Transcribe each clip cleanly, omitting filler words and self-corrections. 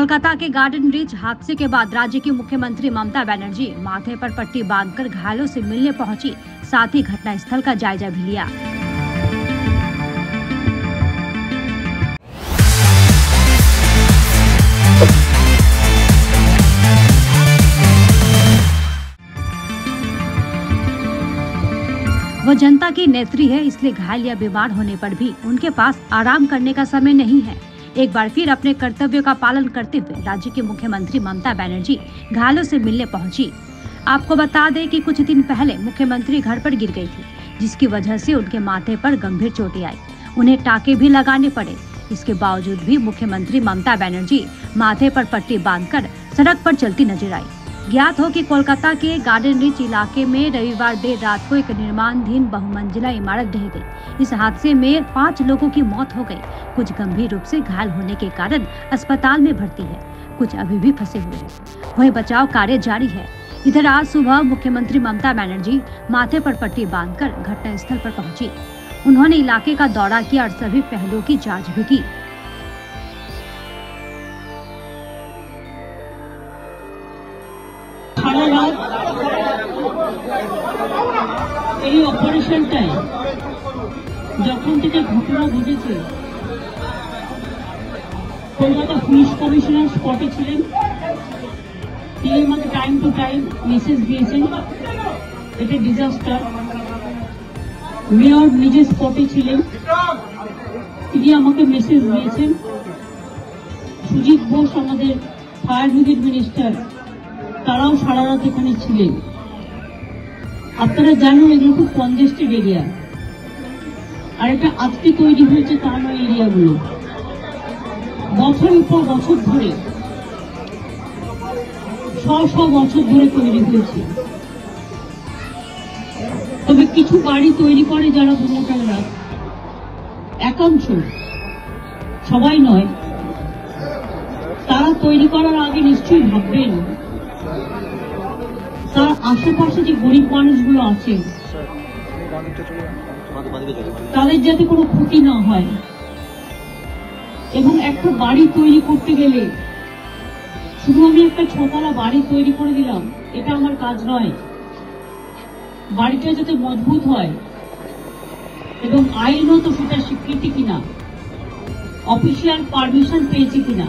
कोलकाता के garden rich हादसे के बाद राज्य की मुख्यमंत्री ममता बनर्जी माथे पर पट्टी बांधकर घायलों से मिलने पहुंची, साथ ही घटनास्थल का जायजा भी लिया। वो जनता की नेत्री है, इसलिए घायल या बीमार होने पर भी उनके पास आराम करने का समय नहीं है। एक बार फिर अपने कर्तव्यों का पालन करते हुए राज्य की मुख्यमंत्री ममता बनर्जी घायलों से मिलने पहुंची। आपको बता दें कि कुछ दिन पहले मुख्यमंत्री घर पर गिर गई थी, जिसकी वजह से उनके माथे पर गंभीर चोटें आई। उन्हें टाके भी लगाने पड़े। इसके बावजूद भी मुख्यमंत्री ममता बनर्जी माथे पर पट्टी बांधकर सड़क पर चलती नजर आई। ज्ञात हो कि कोलकाता के गार्डन रिच इलाके में रविवार देर रात को एक निर्माणाधीन बहुमंजिला इमारत ढह गई। इस हादसे में 5 लोगों की मौत हो गई। कुछ गंभीर रूप से घायल होने के कारण अस्पताल में भर्ती है, कुछ अभी भी फंसे हुए हैं। वहीं बचाव कार्य जारी है। इधर आज सुबह मुख्यमंत्री ममता बनर्जी माथे पर पट्टी बांधकर घटनास्थल पर पहुंची। उन्होंने इलाके का दौरा किया और सभी पहलुओं की जाँच भी की। এই অপারেশনটায় যখন থেকে ঘটনা ঘটেছে, কলকাতা পুলিশ কমিশনার স্পটে ছিলেন। তিনি আমাকে টাইম টু টাইম মেসেজ দিয়েছেন এটা ডিজাস্টার। মেয়র নিজে স্পটে ছিলেন, তিনি আমাকে মেসেজ দিয়েছেন। সুজিত বোস আমাদের ফায়ার ব্রিগেড মিনিস্টার, তারাও সারা রাত এখানে ছিলেন। আপনারা জানেন এগুলো খুব কনজেস্টেড এরিয়া, আর এটা আজকে তৈরি হয়েছে তা নয়। এরিয়াগুলো বছরের পর বছর ধরে, শ বছর ধরে তৈরি হয়েছে। তবে কিছু বাড়ি তৈরি করে যারা প্রমোটাররা, একাংশ, সবাই নয়, তারা তৈরি করার আগে নিশ্চয়ই ভাববেন তার আশেপাশে যে গরিব মানুষগুলো আছে তাদের যাতে কোনো ক্ষতি না হয়। এবং একটা বাড়ি তৈরি করতে গেলে শুধু আমি একটা 6তলা বাড়ি তৈরি করে দিলাম, এটা আমার কাজ নয়। বাড়িটা যাতে মজবুত হয় এবং আইনত সেটা স্বীকৃতি কিনা, অফিসিয়াল পারমিশন পেয়েছে কিনা,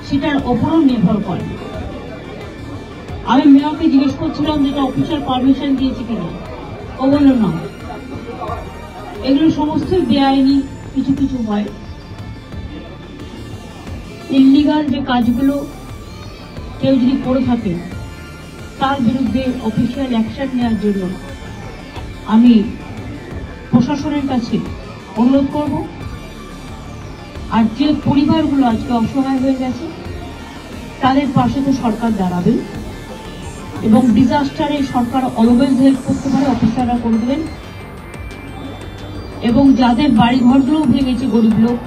সেটার ওপরও নির্ভর করে। আমি মেয়রকে জিজ্ঞেস করছিলাম যেটা অফিসিয়াল পারমিশন দিয়েছে কিনা, ও বলল না। এগুলো সমস্ত বেআইনি কিছু কিছু হয়। ইল্লিগাল যে কাজগুলো কেউ যদি করে থাকে তার বিরুদ্ধে অফিসিয়াল অ্যাকশন নেওয়ার জন্য আমি প্রশাসনের কাছে অনুরোধ করব। আর যে পরিবারগুলো আজকে অসহায় হয়ে গেছে তাদের পাশে তো সরকার দাঁড়াবে, এবং ডিজাস্টারে সরকার অলওয়েজ হেল্প করতে পারে, অফিসাররা করে দেবেন। এবং যাদের বাড়িঘরগুলো ভেঙেছে, গরিব লোক,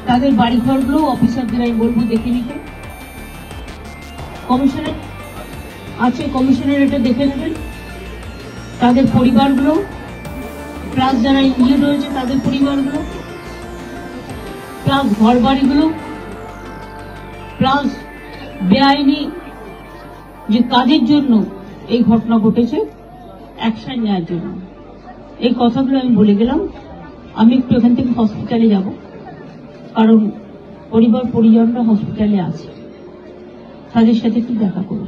তাদের বাড়িঘরগুলো অফিসারদের আমি বলবো দেখে নিতে। কমিশনার আছে, কমিশনার এটা দেখে নেবেন। তাদের পরিবারগুলো, প্লাস যারা ইঞ্জিনিয়ার রয়েছে তাদের পরিবারগুলো, প্লাস ঘর বাড়িগুলো, প্লাস বেআইনি যে কাজের জন্য এই ঘটনা ঘটেছে অ্যাকশন নেওয়ার জন্য। এই কথাগুলো আমি বলে গেলাম। আমি একটু এখান থেকে হসপিটালে যাব, কারণ পরিবার পরিজনরা হসপিটালে আছে, তাদের সাথে একটু দেখা করব।